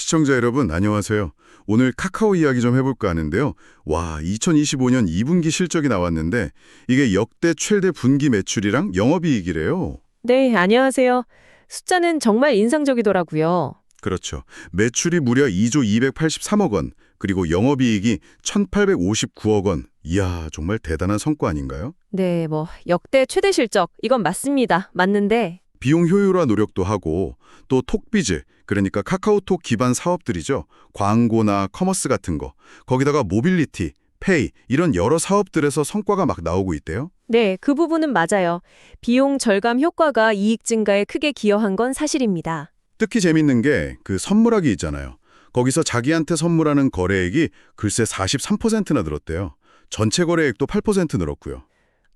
시청자 여러분, 안녕하세요. 오늘 카카오 이야기 좀 해볼까 하는데요. 와, 2025년 2분기 실적이 나왔는데 이게 역대 최대 분기 매출이랑 영업이익이래요. 네, 안녕하세요. 숫자는 정말 인상적이더라고요. 그렇죠. 매출이 무려 2조 283억 원, 그리고 영업이익이 1,859억 원. 이야, 정말 대단한 성과 아닌가요? 네, 역대 최대 실적, 이건 맞습니다. 맞는데, 비용 효율화 노력도 하고 또 톡비즈, 그러니까 카카오톡 기반 사업들이죠. 광고나 커머스 같은 거, 거기다가 모빌리티, 페이 이런 여러 사업들에서 성과가 막 나오고 있대요. 네, 그 부분은 맞아요. 비용 절감 효과가 이익 증가에 크게 기여한 건 사실입니다. 특히 재밌는 게 그 선물하기 있잖아요. 거기서 자기한테 선물하는 거래액이 글쎄 43%나 늘었대요. 전체 거래액도 8% 늘었고요.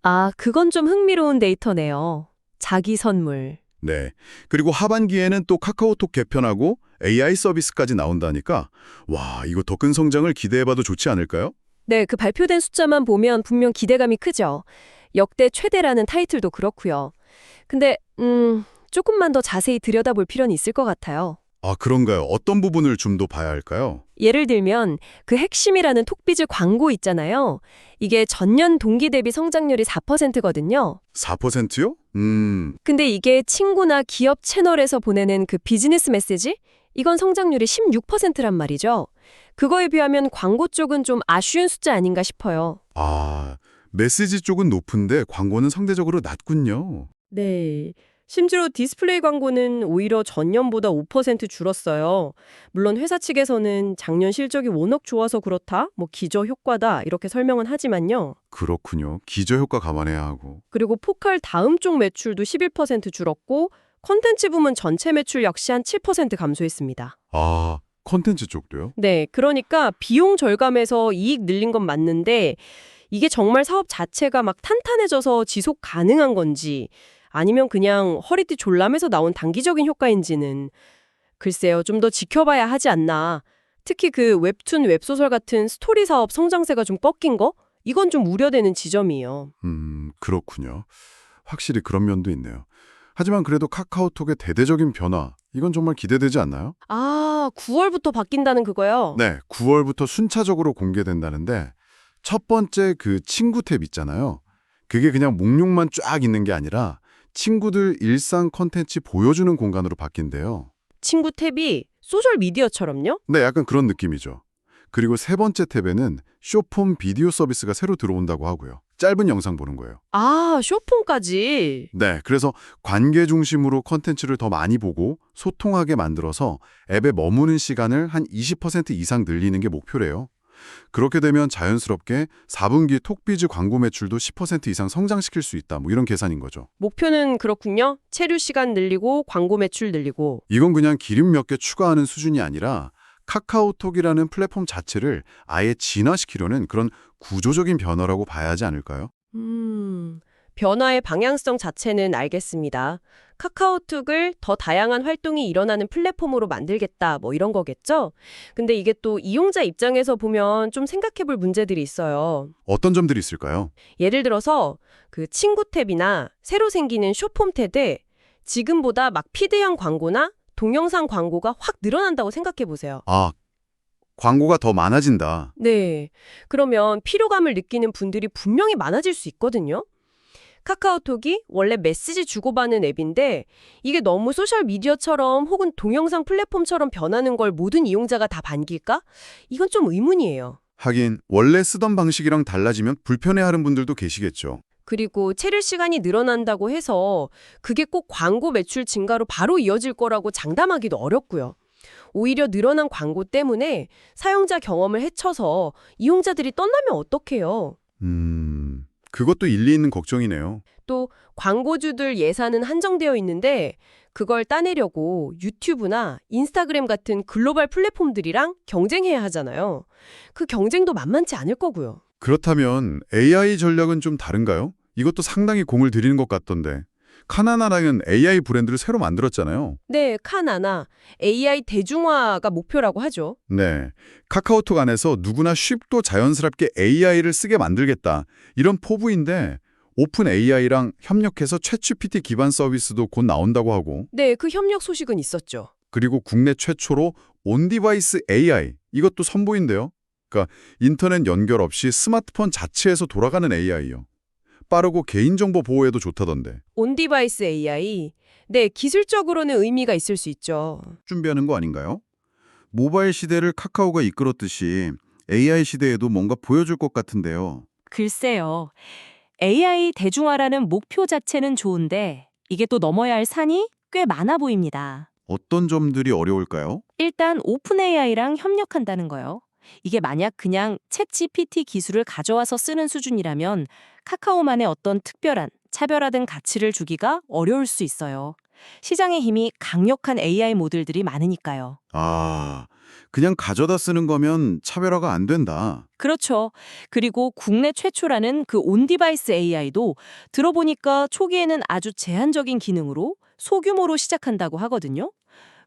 아, 그건 좀 흥미로운 데이터네요. 자기 선물. 네. 그리고 하반기에는 또 카카오톡 개편하고 AI 서비스까지 나온다니까 와, 이거 더 큰 성장을 기대해봐도 좋지 않을까요? 네, 그 발표된 숫자만 보면 분명 기대감이 크죠. 역대 최대라는 타이틀도 그렇고요. 근데, 조금만 더 자세히 들여다볼 필요는 있을 것 같아요. 아, 그런가요? 어떤 부분을 좀 더 봐야 할까요? 예를 들면 그 핵심이라는 톡비즈 광고 있잖아요. 이게 전년 동기 대비 성장률이 4%거든요. 4%요? 근데 이게 친구나 기업 채널에서 보내는 그 비즈니스 메시지? 이건 성장률이 16%란 말이죠. 그거에 비하면 광고 쪽은 좀 아쉬운 숫자 아닌가 싶어요. 아, 메시지 쪽은 높은데 광고는 상대적으로 낮군요. 네. 심지어 디스플레이 광고는 오히려 전년보다 5% 줄었어요. 물론 회사 측에서는 작년 실적이 워낙 좋아서 그렇다, 기저 효과다 이렇게 설명은 하지만요. 그렇군요. 기저효과 감안해야 하고. 그리고 포칼 다음 쪽 매출도 11% 줄었고 콘텐츠 부문 전체 매출 역시 한 7% 감소했습니다. 아, 콘텐츠 쪽도요? 네, 그러니까 비용 절감에서 이익 늘린 건 맞는데 이게 정말 사업 자체가 막 탄탄해져서 지속 가능한 건지 아니면 그냥 허리띠 졸라매서 나온 단기적인 효과인지는 글쎄요, 좀 더 지켜봐야 하지 않나. 특히 그 웹툰, 웹소설 같은 스토리 사업 성장세가 좀 꺾인 거? 이건 좀 우려되는 지점이에요. 그렇군요. 확실히 그런 면도 있네요. 하지만 그래도 카카오톡의 대대적인 변화, 이건 정말 기대되지 않나요? 아, 9월부터 바뀐다는 그거요? 네, 9월부터 순차적으로 공개된다는데 첫 번째 그 친구 탭 있잖아요. 그게 그냥 목록만 쫙 있는 게 아니라 친구들 일상 콘텐츠 보여주는 공간으로 바뀐대요. 친구 탭이 소셜 미디어처럼요? 네, 약간 그런 느낌이죠. 그리고 세 번째 탭에는 쇼폼 비디오 서비스가 새로 들어온다고 하고요. 짧은 영상 보는 거예요. 아, 쇼폼까지. 네, 그래서 관계 중심으로 콘텐츠를 더 많이 보고 소통하게 만들어서 앱에 머무는 시간을 한 20% 이상 늘리는 게 목표래요. 그렇게 되면 자연스럽게 4분기 톡비즈 광고 매출도 10% 이상 성장시킬 수 있다. 이런 계산인 거죠. 목표는 그렇군요. 체류 시간 늘리고 광고 매출 늘리고. 이건 그냥 기름 몇 개 추가하는 수준이 아니라 카카오톡이라는 플랫폼 자체를 아예 진화시키려는 그런 구조적인 변화라고 봐야 하지 않을까요? 변화의 방향성 자체는 알겠습니다. 카카오톡을 더 다양한 활동이 일어나는 플랫폼으로 만들겠다, 이런 거겠죠? 근데 이게 또 이용자 입장에서 보면 좀 생각해 볼 문제들이 있어요. 어떤 점들이 있을까요? 예를 들어서 그 친구 탭이나 새로 생기는 쇼폼 탭에 지금보다 막 피드형 광고나 동영상 광고가 확 늘어난다고 생각해 보세요. 아, 광고가 더 많아진다. 네. 그러면 피로감을 느끼는 분들이 분명히 많아질 수 있거든요. 카카오톡이 원래 메시지 주고받는 앱인데 이게 너무 소셜미디어처럼 혹은 동영상 플랫폼처럼 변하는 걸 모든 이용자가 다 반길까? 이건 좀 의문이에요. 하긴 원래 쓰던 방식이랑 달라지면 불편해하는 분들도 계시겠죠. 그리고 체류 시간이 늘어난다고 해서 그게 꼭 광고 매출 증가로 바로 이어질 거라고 장담하기도 어렵고요. 오히려 늘어난 광고 때문에 사용자 경험을 해쳐서 이용자들이 떠나면 어떡해요? 그것도 일리 있는 걱정이네요. 또 광고주들 예산은 한정되어 있는데 그걸 따내려고 유튜브나 인스타그램 같은 글로벌 플랫폼들이랑 경쟁해야 하잖아요. 그 경쟁도 만만치 않을 거고요. 그렇다면 AI 전략은 좀 다른가요? 이것도 상당히 공을 들이는 것 같던데. 카나나라는 AI 브랜드를 새로 만들었잖아요. 네, 카나나 AI 대중화가 목표라고 하죠. 네, 카카오톡 안에서 누구나 쉽고 자연스럽게 AI를 쓰게 만들겠다. 이런 포부인데 오픈 AI랑 협력해서 챗GPT 기반 서비스도 곧 나온다고 하고. 네, 그 협력 소식은 있었죠. 그리고 국내 최초로 온디바이스 AI, 이것도 선보인대요. 그러니까 인터넷 연결 없이 스마트폰 자체에서 돌아가는 AI요. 빠르고 개인정보 보호에도 좋다던데. 온디바이스 AI. 네, 기술적으로는 의미가 있을 수 있죠. 준비하는 거 아닌가요? 모바일 시대를 카카오가 이끌었듯이 AI 시대에도 뭔가 보여줄 것 같은데요. 글쎄요. AI 대중화라는 목표 자체는 좋은데 이게 또 넘어야 할 산이 꽤 많아 보입니다. 어떤 점들이 어려울까요? 일단 오픈 AI랑 협력한다는 거요. 이게 만약 그냥 챗 GPT 기술을 가져와서 쓰는 수준이라면 카카오만의 어떤 특별한 차별화된 가치를 주기가 어려울 수 있어요. 시장의 힘이 강력한 AI 모델들이 많으니까요. 아, 그냥 가져다 쓰는 거면 차별화가 안 된다. 그렇죠. 그리고 국내 최초라는 그 온디바이스 AI도 들어보니까 초기에는 아주 제한적인 기능으로 소규모로 시작한다고 하거든요.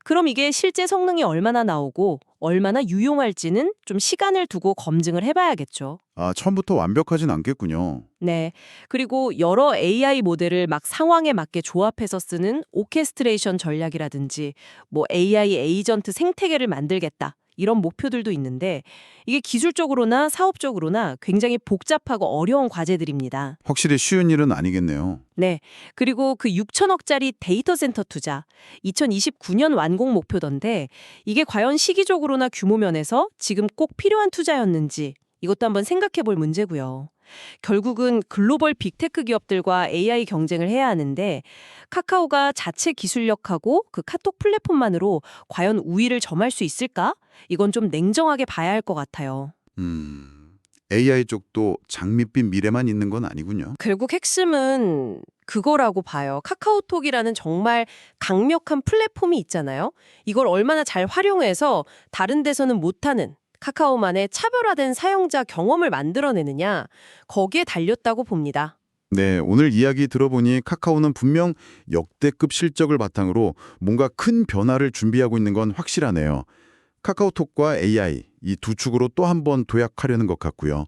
그럼 이게 실제 성능이 얼마나 나오고 얼마나 유용할지는 좀 시간을 두고 검증을 해봐야겠죠. 아, 처음부터 완벽하진 않겠군요. 네. 그리고 여러 AI 모델을 막 상황에 맞게 조합해서 쓰는 오케스트레이션 전략이라든지 뭐 AI 에이전트 생태계를 만들겠다. 이런 목표들도 있는데 이게 기술적으로나 사업적으로나 굉장히 복잡하고 어려운 과제들입니다. 확실히 쉬운 일은 아니겠네요. 네. 그리고 그 6천억짜리 데이터 센터 투자 2029년 완공 목표던데 이게 과연 시기적으로나 규모 면에서 지금 꼭 필요한 투자였는지 이것도 한번 생각해 볼 문제고요. 결국은 글로벌 빅테크 기업들과 AI 경쟁을 해야 하는데 카카오가 자체 기술력하고 그 카톡 플랫폼만으로 과연 우위를 점할 수 있을까? 이건 좀 냉정하게 봐야 할 것 같아요. AI 쪽도 장밋빛 미래만 있는 건 아니군요. 결국 핵심은 그거라고 봐요. 카카오톡이라는 정말 강력한 플랫폼이 있잖아요. 이걸 얼마나 잘 활용해서 다른 데서는 못하는 카카오만의 차별화된 사용자 경험을 만들어내느냐, 거기에 달렸다고 봅니다. 네, 오늘 이야기 들어보니 카카오는 분명 역대급 실적을 바탕으로 뭔가 큰 변화를 준비하고 있는 건 확실하네요. 카카오톡과 AI, 이 두 축으로 또 한 번 도약하려는 것 같고요.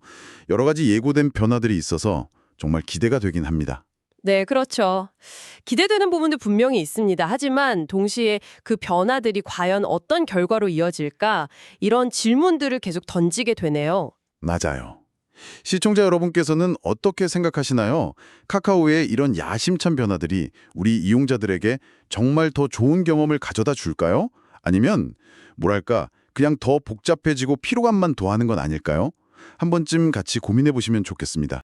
여러 가지 예고된 변화들이 있어서 정말 기대가 되긴 합니다. 네, 그렇죠. 기대되는 부분도 분명히 있습니다. 하지만 동시에 그 변화들이 과연 어떤 결과로 이어질까? 이런 질문들을 계속 던지게 되네요. 맞아요. 시청자 여러분께서는 어떻게 생각하시나요? 카카오의 이런 야심찬 변화들이 우리 이용자들에게 정말 더 좋은 경험을 가져다 줄까요? 아니면 뭐랄까 그냥 더 복잡해지고 피로감만 더하는 건 아닐까요? 한 번쯤 같이 고민해 보시면 좋겠습니다.